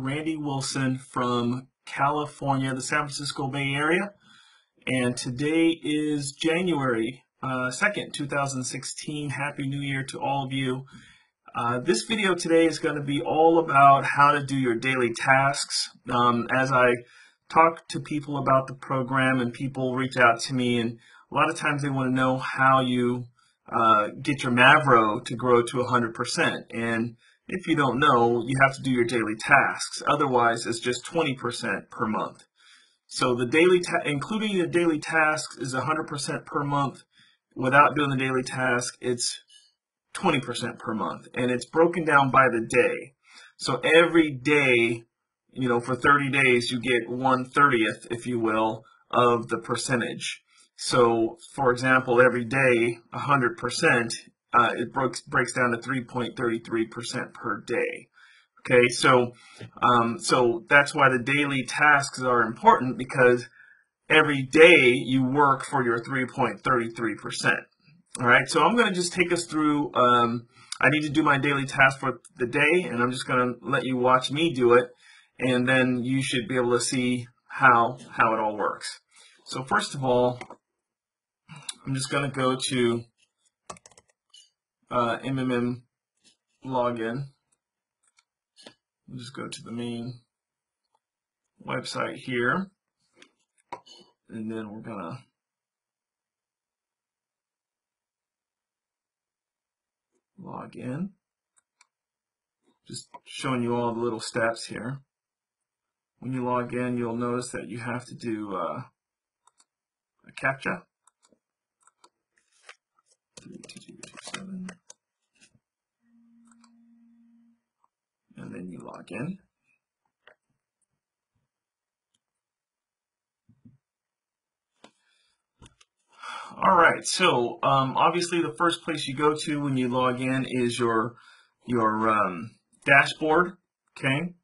Randy Wilson from California, the San Francisco Bay Area, and today is January 2nd, 2016. Happy New Year to all of you. This video today is going to be all about how to do your daily tasks. As I talk to people about the program and people reach out to me, and a lot of times they want to know how you get your Mavro to grow to 100%. And if you don't know, you have to do your daily tasks. Otherwise, it's just 20% per month. So the daily, including the daily tasks, is 100% per month. Without doing the daily task, it's 20% per month, and it's broken down by the day. So every day, for 30 days, you get 1/30th, if you will, of the percentage. So, for example, every day, 100%, it breaks down to 3.33% per day. Okay, so that's why the daily tasks are important, because every day you work for your 3.33%. All right, so I'm going to just take us through. I need to do my daily task for the day, and I'm just going to let you watch me do it, and then you should be able to see how it all works. So first of all, I'm just going to go to MMM login. We'll just go to the main website here, and then we're going to log in. Just showing you all the little steps here. When you log in, you'll notice that you have to do a CAPTCHA. 32227. And then you log in. All right, so obviously the first place you go to when you log in is your dashboard, okay?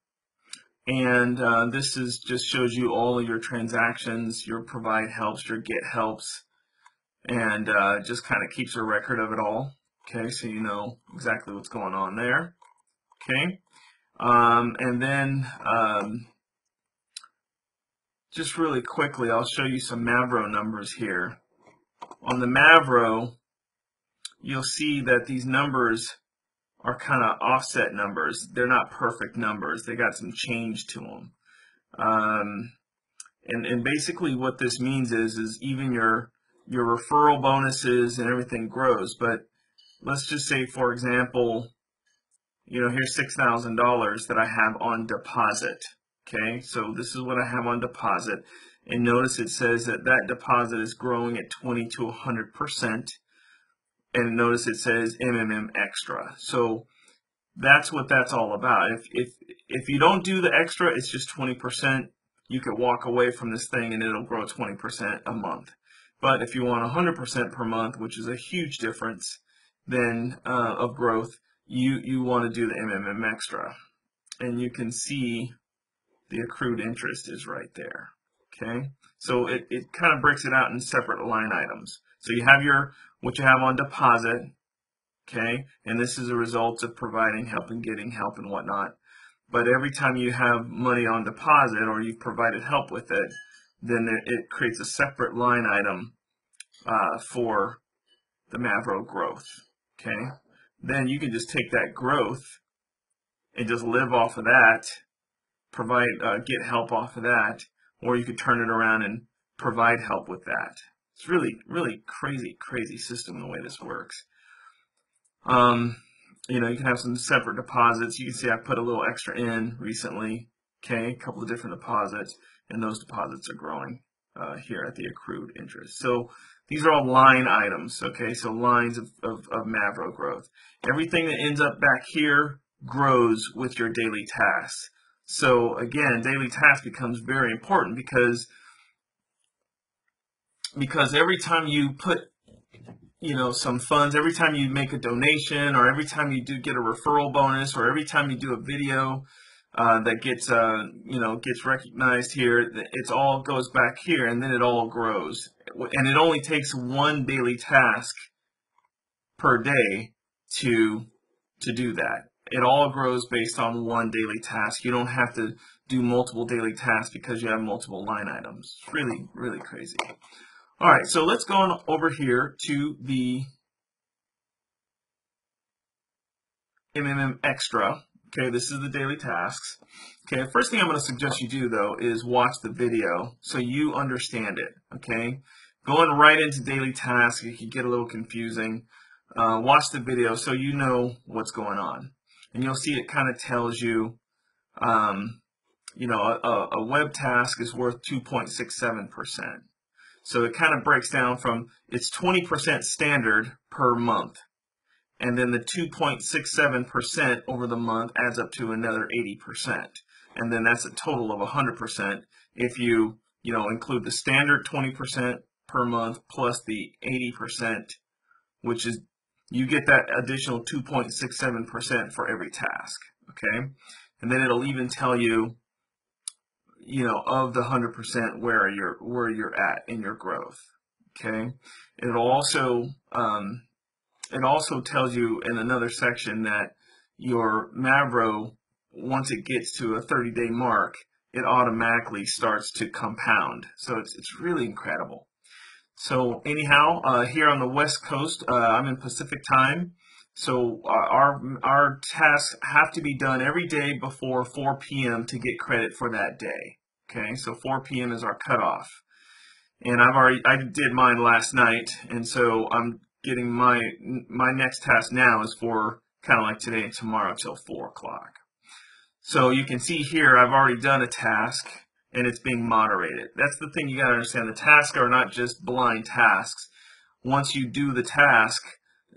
And this just shows you all of your transactions, your provide helps, your get helps, and just kind of keeps a record of it all, okay? So you know exactly what's going on there, okay? And then just really quickly, I'll show you some Mavro numbers here. On the Mavro, you'll see that these numbers are kind of offset numbers. They're not perfect numbers. They got some change to them. And basically what this means is even your referral bonuses and everything grows. But let's just say, for example, here's $6,000 that I have on deposit. Okay, so this is what I have on deposit. And notice it says that deposit is growing at 20 to 100%. And notice it says MMM extra. So that's what that's all about. If you don't do the extra, it's just 20%. You could walk away from this thing and it'll grow 20% a month. But if you want 100% per month, which is a huge difference then of growth, you want to do the MMM extra. And you can see the accrued interest is right there. Okay, so it kind of breaks it out in separate line items. So you have what you have on deposit, okay, and this is a result of providing help and getting help and whatnot. But every time you have money on deposit or you've provided help with it, then it creates a separate line item for the Mavro growth. Okay, then you can just take that growth and just live off of that, get help off of that. Or you could turn it around and provide help with that. It's really, really crazy system the way this works. You can have some separate deposits. You can see I put a little extra in recently. Okay, a couple of different deposits, and those deposits are growing here at the accrued interest. So these are all line items. Okay, so lines of Mavro growth. Everything that ends up back here grows with your daily tasks. So again, daily task becomes very important because every time you put some funds, every time you make a donation, or every time you do get a referral bonus, or every time you do a video that gets gets recognized here, it all goes back here, and then it all grows. And it only takes one daily task per day to do that. it all grows based on one daily task. You don't have to do multiple daily tasks because you have multiple line items. It's really, really crazy. All right, so let's go on over here to the MMM Extra. Okay, this is the daily tasks. Okay, the first thing I'm going to suggest you do, though, is watch the video so you understand it. Okay, going right into daily tasks, it can get a little confusing. Watch the video so you know what's going on. And you'll see it kind of tells you, you know, a web task is worth 2.67%. So it kind of breaks down from, it's 20% standard per month. And then the 2.67% over the month adds up to another 80%. And then that's a total of 100% if you include the standard 20% per month plus the 80%, which is, you get that additional 2.67% for every task, okay? And then it'll even tell you, of the 100% where you're at in your growth, okay? It'll also it also tells you in another section that your Mavro, once it gets to a 30-day mark, it automatically starts to compound. So it's really incredible. So anyhow, here on the West Coast, I'm in Pacific time. So our tasks have to be done every day before 4 p.m. to get credit for that day. Okay, so 4 p.m. is our cutoff. And I did mine last night, and so I'm getting my next task now is for kind of like today and tomorrow till 4 o'clock. So you can see here I've already done a task and it's being moderated. That's the thing you got to understand. The tasks are not just blind tasks. Once you do the task,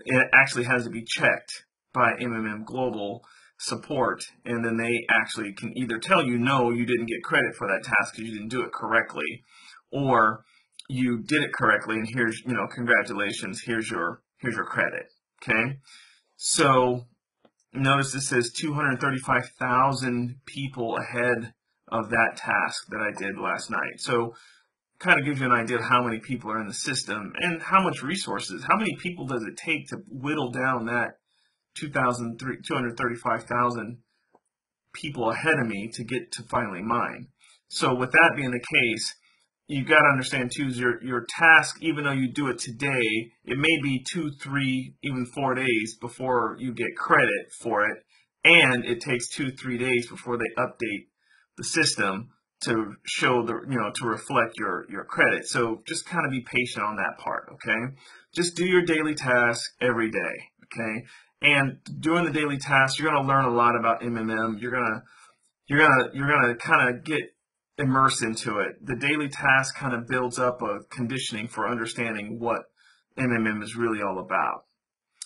it actually has to be checked by MMM Global support, and then they actually can either tell you, no, you didn't get credit for that task because you didn't do it correctly, or you did it correctly and here's, congratulations, here's your credit. Okay, so notice this says 235,000 people ahead of that task that I did last night. So kind of gives you an idea of how many people are in the system and how much resources, how many people does it take to whittle down that 235,000 people ahead of me to get to finally mine. So with that being the case, you got to understand too, is your task, even though you do it today, it may be 2, 3, even 4 days before you get credit for it, and it takes 2, 3 days before they update the system to show to reflect your credit. So just kind of be patient on that part, okay? Just do your daily tasks every day, okay? And during the daily tasks, you're going to learn a lot about MMM. You're gonna kind of get immerse into it. The daily task kind of builds up a conditioning for understanding what MMM is really all about.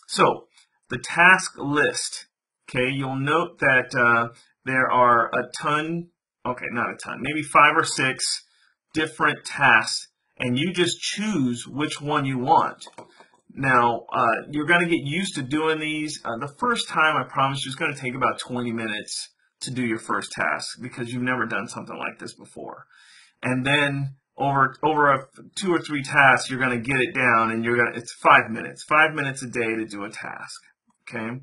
So the task list, okay, you'll note that there are a ton, okay, not a ton, maybe 5 or 6 different tasks, and you just choose which one you want. Now, you're going to get used to doing these. The first time, I promise you, it's going to take about 20 minutes to do your first task because you've never done something like this before. And then over 2 or 3 tasks, you're going to get it down, and it's 5 minutes. 5 minutes a day to do a task. Okay.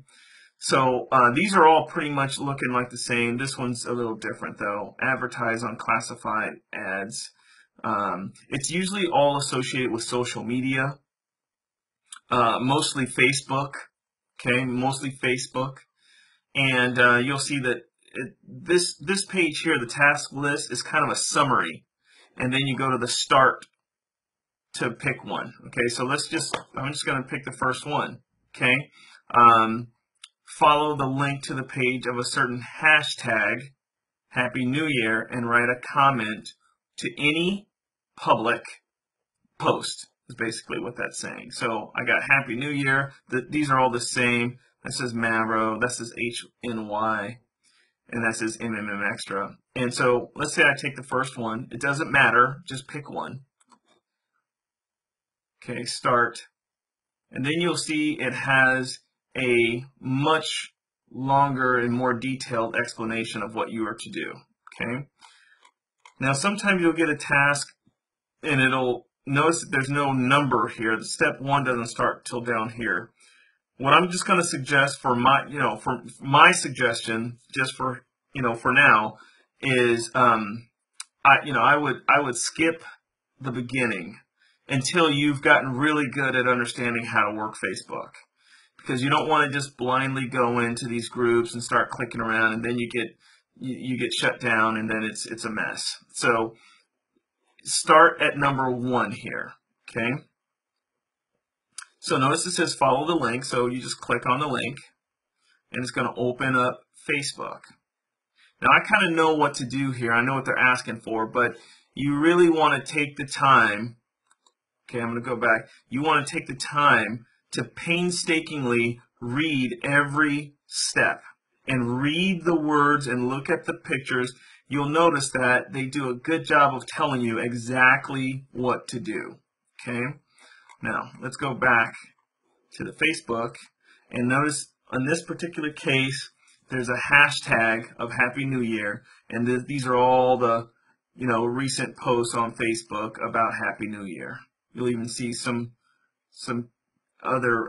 So these are all pretty much looking like the same. This one's a little different though. Advertise on classified ads. It's usually all associated with social media. Mostly Facebook, okay, mostly Facebook, and you'll see that this page here, the task list, is kind of a summary, and then you go to the start to pick one. Okay, so I'm just going to pick the first one. Okay, follow the link to the page of a certain hashtag, Happy New Year, and write a comment to any public post. Is basically what that's saying. So I got Happy New Year. These are all the same. That says Mavro. That says HNY. And that says MMM Extra. And so let's say I take the first one. It doesn't matter. Just pick one. Okay, start. And then you'll see it has a much longer and more detailed explanation of what you are to do. Okay. Now sometimes you'll get a task and notice that there's no number here. The step 1 doesn't start till down here. what I'm just going to suggest for my, for my suggestion, just for, for now, is, I would skip the beginning until you've gotten really good at understanding how to work Facebook, because you don't want to just blindly go into these groups and start clicking around, and then you get shut down, and then it's a mess. So start at number 1 here, okay? So notice it says follow the link, so you just click on the link, and it's going to open up Facebook. Now I kind of know what to do here. I know what they're asking for, but you really want to take the time. Okay, I'm going to go back. You want to take the time to painstakingly read every step and read the words and look at the pictures. You'll notice that they do a good job of telling you exactly what to do. Okay, now let's go back to the Facebook, and notice in this particular case there's a hashtag of Happy New Year, and these are all the recent posts on Facebook about Happy New Year. You'll even see some other,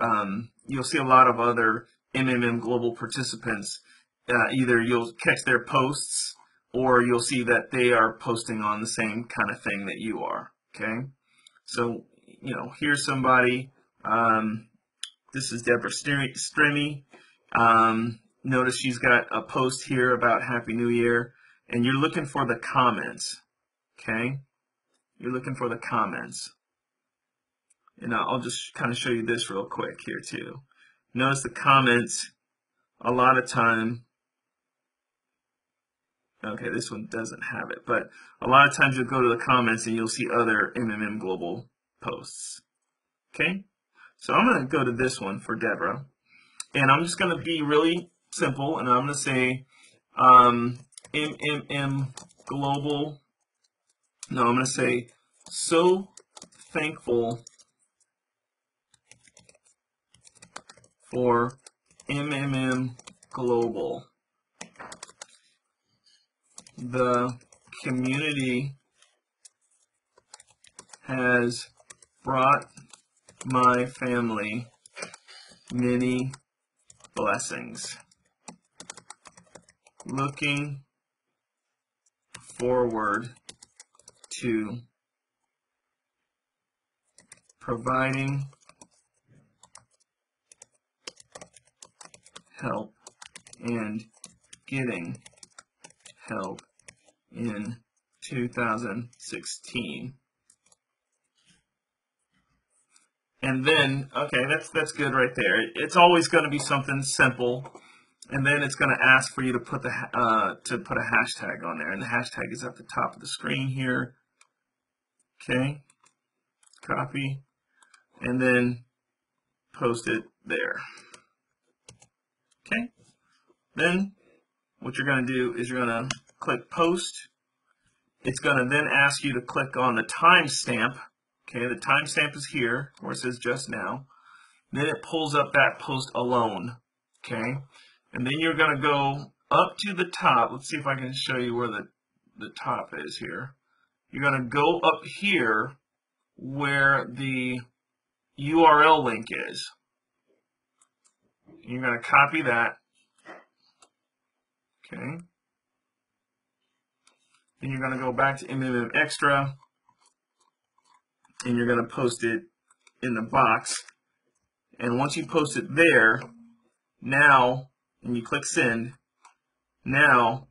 you'll see a lot of other MMM Global participants. Either you'll catch their posts, or you'll see that they are posting on the same kind of thing that you are. Okay, so here's somebody. This is Deborah Strimmy. Notice she's got a post here about Happy New Year, and you're looking for the comments. Okay, you're looking for the comments. And I'll just kind of show you this real quick here too. Notice the comments, a lot of time, okay, this one doesn't have it, but a lot of times you'll go to the comments and you'll see other MMM Global posts. Okay, so I'm going to go to this one for Deborah, and I'm just going to be really simple, and I'm going to say MMM Global, no, I'm going to say so thankful for MMM Global. The community has brought my family many blessings. Looking forward to providing help and getting help in 2016. And then, okay, that's good right there. It's always going to be something simple, and then it's going to ask for you to put a hashtag on there, and the hashtag is at the top of the screen here. Okay, copy, and then post it there. Okay, then what you're going to do is you're going to click post. It's going to then ask you to click on the timestamp. Okay, the timestamp is here where it says just now. Then it pulls up that post alone. Okay, and then you're going to go up to the top. Let's see if I can show you where the top is here. You're going to go up here where the URL link is. You're going to copy that. Okay. Then you're going to go back to MMM Extra, and you're going to post it in the box. And once you post it there, now, and you click send, now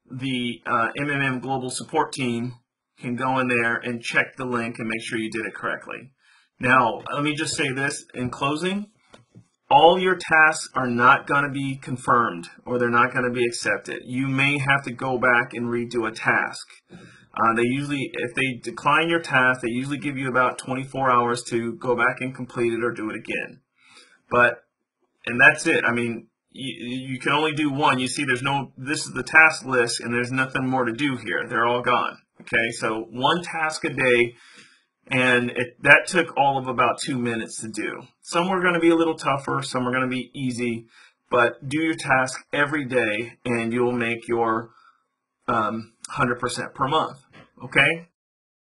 the MMM Global Support Team can go in there and check the link and make sure you did it correctly. Now, let me just say this in closing. All your tasks are not going to be confirmed, or they're not going to be accepted. You may have to go back and redo a task. They usually, if they decline your task, they usually give you about 24 hours to go back and complete it or do it again. And that's it. I mean, you can only do one. You see, this is the task list, and there's nothing more to do here. They're all gone. Okay, so one task a day. And that took all of about 2 minutes to do. Some are going to be a little tougher, some are going to be easy, but do your task every day and you'll make your 100% per month. Okay?